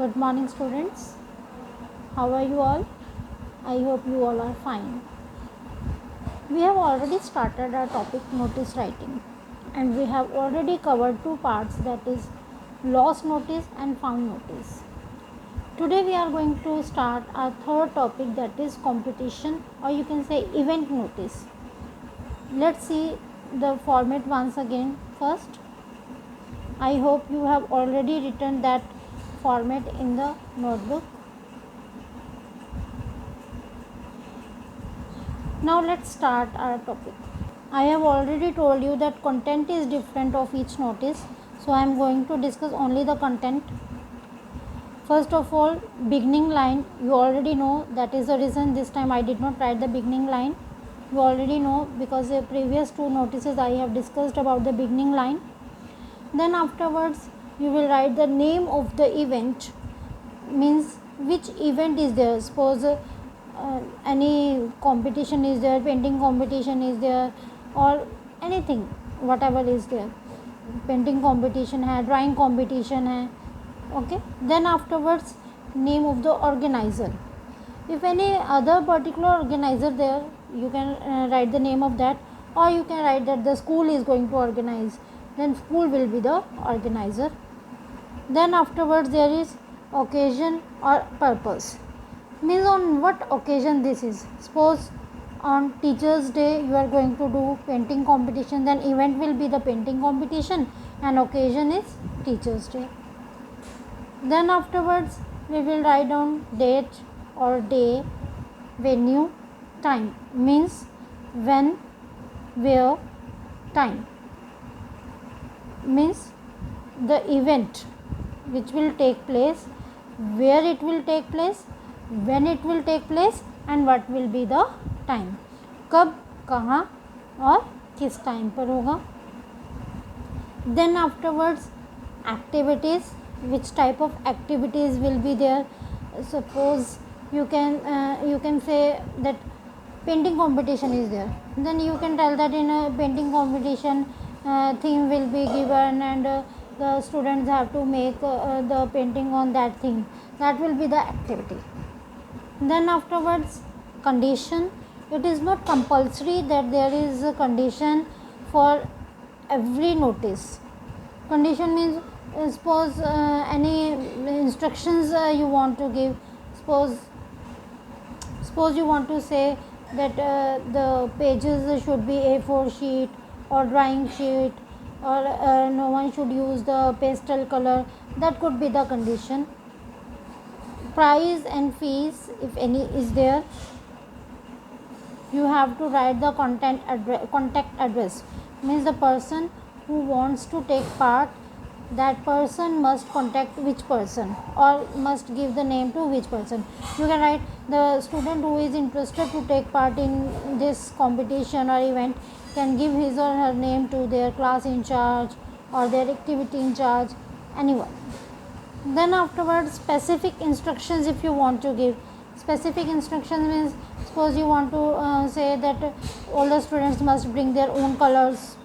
Good morning, students. How are you all? I hope you all are fine. We have already started our topic notice writing, and we have already covered two parts, that is lost notice and found notice. Today we are going to start our third topic, that is competition, or you can say event notice. Let's see the format once again. First, I hope you have already written that format in the notebook. Now let's start our topic. I have already told you that content is different of each notice, so I am going to discuss only the content. First of all, beginning line, you already know, that is the reason this time I did not write the beginning line. You already know, because the previous two notices I have discussed about the beginning line. Then afterwards you will write the name of the event, means which event is there. Suppose any competition is there, painting competition is there, or anything whatever is there, painting competition hai, drawing competition hai, okay. Then afterwards name of the organizer. If any other particular organizer there, you can write the name of that, or you can write that the school is going to organize, then school will be the organizer. Then afterwards there is occasion or purpose, means on what occasion this is. Suppose on teachers day you are going to do painting competition, then event will be the painting competition and occasion is teachers day. Then afterwards we will write down date or day, venue, time, means when, where, time, means the event which will take place, where it will take place, when it will take place, and what will be the time, कब, कहाँ और किस time पर होगा. Then afterwards activities, which type of activities will be there. Suppose you can say that painting competition is there, then you can tell that in a painting competition theme will be given, and the students have to make the painting on that theme. That will be the activity. Then afterwards condition, it is not compulsory that there is a condition for every notice. Condition means suppose any instructions you want to give. Suppose you want to say that the pages should be A4 sheet or drawing sheet, or no one should use the pastel color, that could be the condition. Price and fees, if any is there, you have to write the contact address, means the person who wants to take part, that person must contact which person, or must give the name to which person. You can write the student who is interested to take part in this competition or event can give his or her name to their class in charge or their activity in charge, anyone. Then afterwards specific instructions, if you want to give specific instructions, means suppose you want to say that all the students must bring their own colors,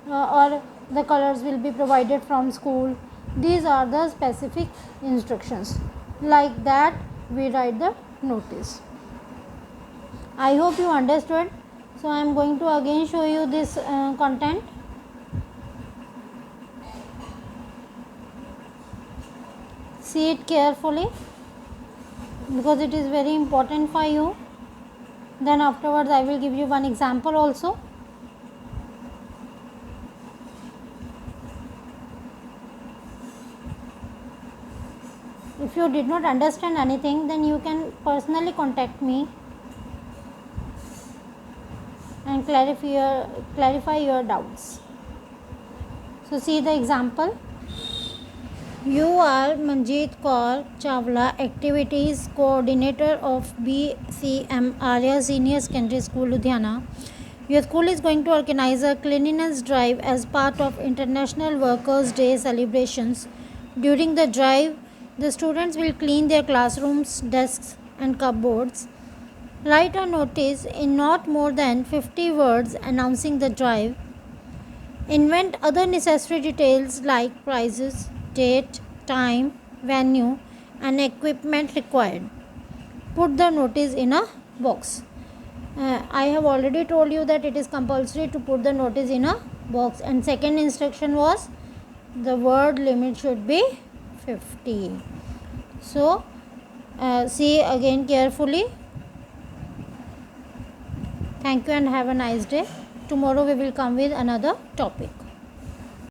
or the colors will be provided from school. These are the specific instructions. Like that we write the notice. I hope you understood. So I am going to again show you this content. See it carefully, because it is very important for you. Then afterwards I will give you one example also. If you did not understand anything, then you can personally contact me and clarify your doubts. So see the example. You are Manjeet Kaur Chawla, Activities Coordinator of BCM Arya Senior Secondary School, Ludhiana. Your school is going to organize a cleanliness drive as part of International Workers' Day celebrations. During the drive, the students will clean their classrooms, desks, and cupboards. Write a notice in not more than 50 words announcing the drive. Invent other necessary details like prices, date, time, venue, and equipment required. Put the notice in a box. I have already told you that it is compulsory to put the notice in a box, and second instruction was the word limit should be 50. So see again carefully. Thank you and have a nice day. Tomorrow we will come with another topic.